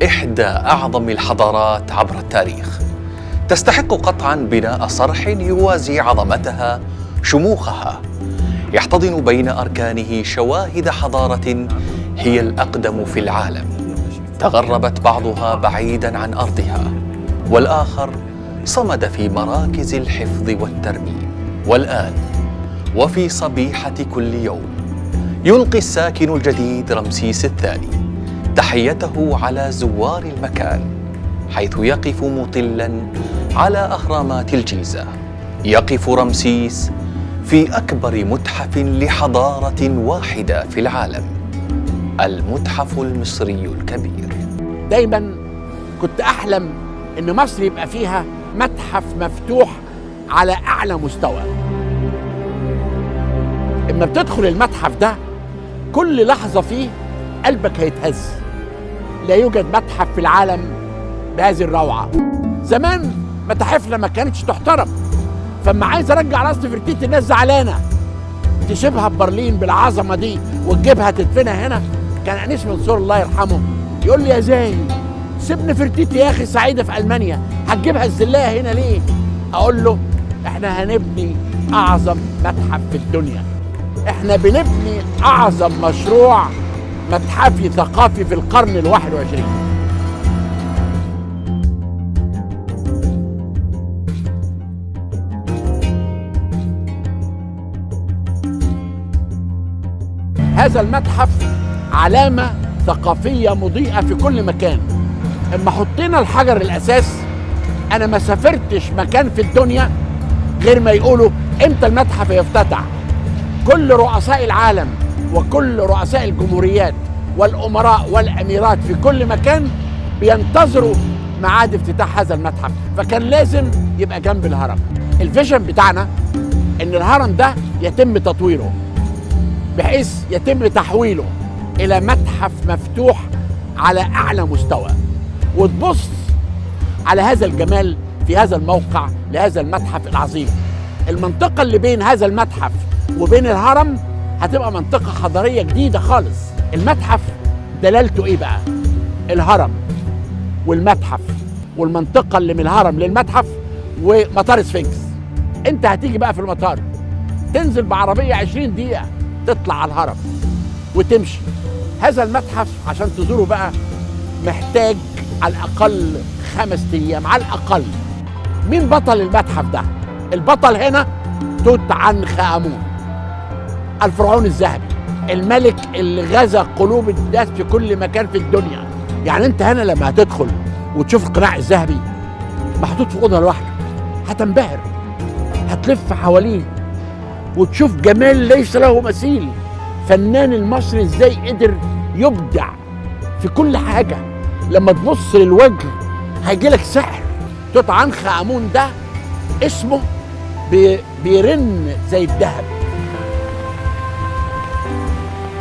إحدى أعظم الحضارات عبر التاريخ، تستحق قطعاً بناء صرح يوازي عظمتها شموخها، يحتضن بين أركانه شواهد حضارة هي الأقدم في العالم، تغربت بعضها بعيداً عن أرضها، والآخر صمد في مراكز الحفظ والترميم. والآن وفي صبيحة كل يوم يلقي الساكن الجديد رمسيس الثاني تحيته على زوار المكان، حيث يقف مطلاً على أهرامات الجيزة. يقف رمسيس في أكبر متحف لحضارة واحدة في العالم، المتحف المصري الكبير. دايما كنت أحلم إن مصر يبقى فيها متحف مفتوح على أعلى مستوى. إما بتدخل المتحف ده كل لحظة فيه قلبك هيتهز. لا يوجد متحف في العالم بهذه الروعة. زمان متاحفنا ما كانتش تحترم، فما عايز ارجع راس نفرتيتي الناس زعلانه، تسيبها ببرلين بالعظمه دي وتجيبها تدفنها هنا. كان انيس منصور الله يرحمه يقول لي يا زايد سيب نفرتيتي يا اخي سعيده في المانيا، هتجيبها الزلايه هنا ليه؟ اقول له احنا هنبني اعظم متحف في الدنيا، احنا بنبني اعظم مشروع متحفي ثقافي في القرن ال21. هذا المتحف علامة ثقافية مضيئة في كل مكان. اما حطينا الحجر الأساس أنا ما سافرتش مكان في الدنيا غير ما يقولوا إمتى المتحف يفتتح. كل رؤساء العالم وكل رؤساء الجمهوريات والأمراء والأميرات في كل مكان بينتظروا ميعاد افتتاح هذا المتحف، فكان لازم يبقى جنب الهرم. الفيجن بتاعنا إن الهرم ده يتم تطويره بحيث يتم تحويله إلى متحف مفتوح على أعلى مستوى، وتبص على هذا الجمال في هذا الموقع لهذا المتحف العظيم. المنطقة اللي بين هذا المتحف وبين الهرم هتبقى منطقة حضارية جديدة خالص. المتحف دلالته إيه بقى؟ الهرم والمتحف والمنطقة اللي من الهرم للمتحف ومطار سفنكس. أنت هتيجي بقى في المطار تنزل بعربية 20 دقيقة تطلع على الهرم وتمشي. هذا المتحف عشان تزوره بقى محتاج على الأقل 5 أيام على الأقل. مين بطل المتحف ده؟ البطل هنا توت عنخ آمون، الفرعون الذهبي، الملك اللي غزا قلوب الناس في كل مكان في الدنيا. يعني انت هنا لما هتدخل وتشوف القناع الذهبي محطوط في أوضة لوحده هتنبهر، هتلف حواليه وتشوف جمال ليس له مثيل. فنان المصري ازاي قدر يبدع في كل حاجة. لما تبص للوجه هيجيلك سحر. توت عنخ آمون ده اسمه بيرن زي الذهب.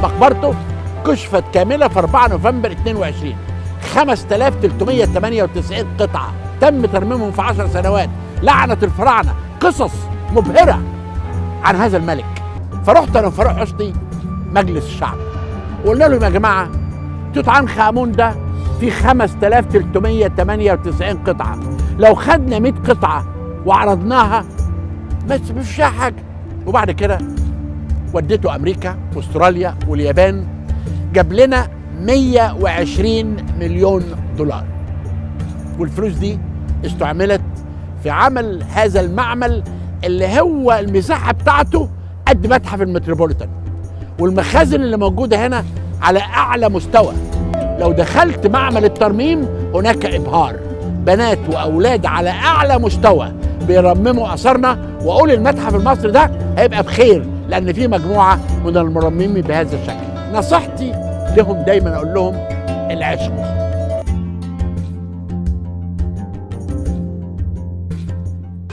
مقبرته كشفت كاملة في 4 نوفمبر 22. 5398 قطعة تم ترميمهم في 10 سنوات. لعنة الفراعنة، قصص مبهرة عن هذا الملك. فرحت انا وفاروق حسني مجلس الشعب وقلنا لهم يا جماعه توت عنخ آمون ده في 5398 قطعه، لو خدنا 100 قطعه وعرضناها ما فيش حاجه. وبعد كده وديته امريكا واستراليا واليابان، جاب لنا 120 مليون دولار، والفلوس دي استعملت في عمل هذا المعمل اللي هو المساحة بتاعته قد متحف المتروبوليتان، والمخازن اللي موجودة هنا على أعلى مستوى. لو دخلت معمل الترميم هناك إبهار، بنات وأولاد على أعلى مستوى بيرمموا أثرنا. وأقول المتحف المصري ده هيبقى بخير لأن فيه مجموعة من المرممين بهذا الشكل. نصيحتي لهم دايما أقول لهم العشق.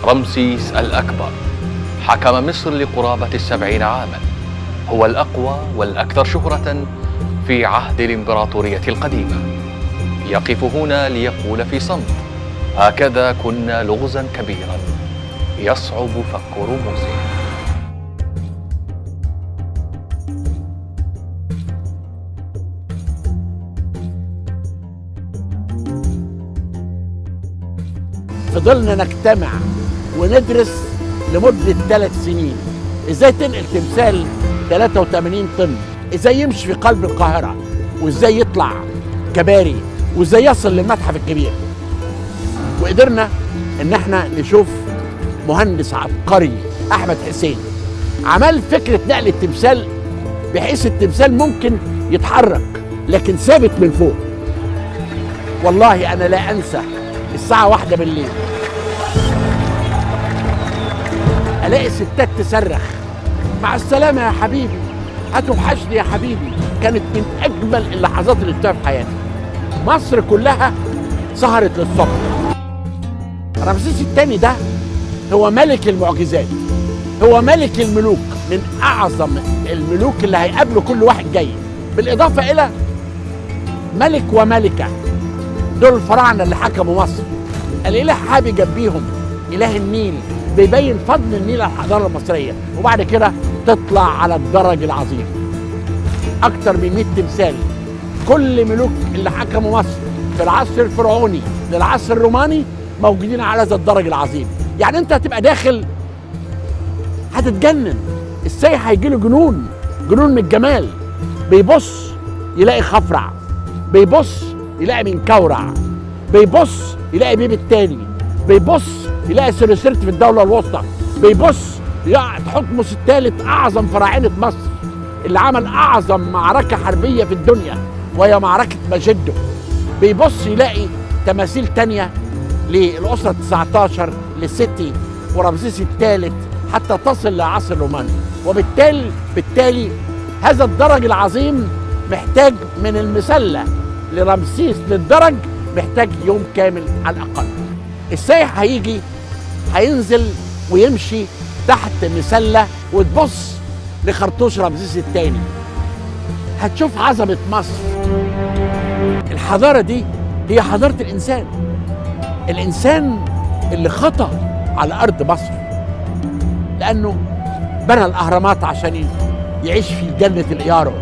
رمسيس الأكبر حكم مصر لقرابة 70 عاما، هو الأقوى والأكثر شهرة في عهد الإمبراطورية القديمة. يقف هنا ليقول في صمت: هكذا كنا لغزا كبيرا يصعب فك رموزه. فضلنا نجتمع وندرس لمدة 3 سنين ازاي تنقل تمثال 83 طن، ازاي يمشي في قلب القاهرة، وازاي يطلع كباري، وازاي يصل للمتحف الكبير. وقدرنا ان احنا نشوف مهندس عبقري احمد حسين عمل فكرة نقل التمثال بحيث التمثال ممكن يتحرك لكن ثابت من فوق. والله انا لا انسى الساعة 1 بالليل الاقي ستات تصرخ مع السلامة يا حبيبي، هتوحشني يا حبيبي. كانت من اجمل اللحظات اللي شفتها في حياتي. مصر كلها سهرت للصبح. رمسيس الثاني ده هو ملك المعجزات، هو ملك الملوك، من اعظم الملوك اللي هيقابله كل واحد جاي، بالاضافه الى ملك وملكه. دول الفراعنه اللي حكموا مصر. الاله حابي جنبيهم اله النيل، بيبين فضل النيل على الحضاره المصريه. وبعد كده تطلع على الدرج العظيم اكتر من 100 تمثال. كل ملوك اللي حكموا مصر في العصر الفرعوني للعصر الروماني موجودين على هذا الدرج العظيم. يعني انت هتبقى داخل هتتجنن. السايح هيجي له جنون من الجمال. بيبص يلاقي خفرع، بيبص يلاقي منكورع، بيبص يلاقي بيبي التاني، بيبص يلاقي سنوسرت في الدولة الوسطى، بيبص يلاقي حتمس الثالث أعظم فراعنة مصر اللي عمل أعظم معركة حربية في الدنيا وهي معركة مجده. بيبص يلاقي تماثيل تانية للأسرة 19 للستي ورمسيس الثالث حتى تصل لعصر الروماني. وبالتالي هذا الدرج العظيم محتاج من المسلة لرمسيس للدرج محتاج يوم كامل على الأقل. السايح هيجي هينزل ويمشي تحت مسلة وتبص لخرطوش رمسيس الثاني، هتشوف عظمة مصر. الحضارة دي هي حضارة الإنسان اللي خطأ على أرض مصر، لأنه بنى الأهرامات عشان يعيش في جنة الإيارو،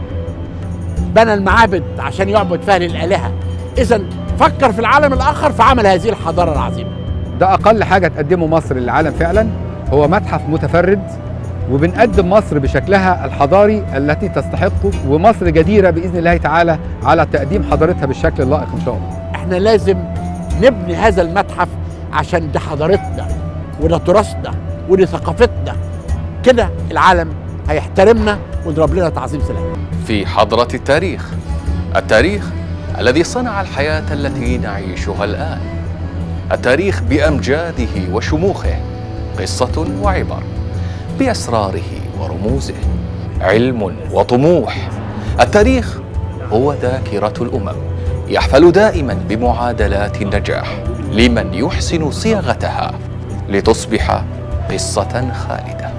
بنى المعابد عشان يعبد فيها للآلهة. إذن فكر في العالم الآخر فعمل هذه الحضارة العظيمة. ده أقل حاجة تقدمه مصر للعالم فعلا، هو متحف متفرد، وبنقدم مصر بشكلها الحضاري التي تستحقه، ومصر جديرة بإذن الله تعالى على تقديم حضارتها بالشكل اللائق إن شاء الله. احنا لازم نبني هذا المتحف عشان ده حضارتنا وده تراثنا وده ثقافتنا. كده العالم هيحترمنا ونضرب لنا تعظيم سلام. في حضرة التاريخ الذي صنع الحياة التي نعيشها الآن، التاريخ بأمجاده وشموخه، قصة وعبر، بأسراره ورموزه، علم وطموح. التاريخ هو ذاكرة الأمم، يحفل دائما بمعادلات النجاح لمن يحسن صياغتها لتصبح قصة خالدة.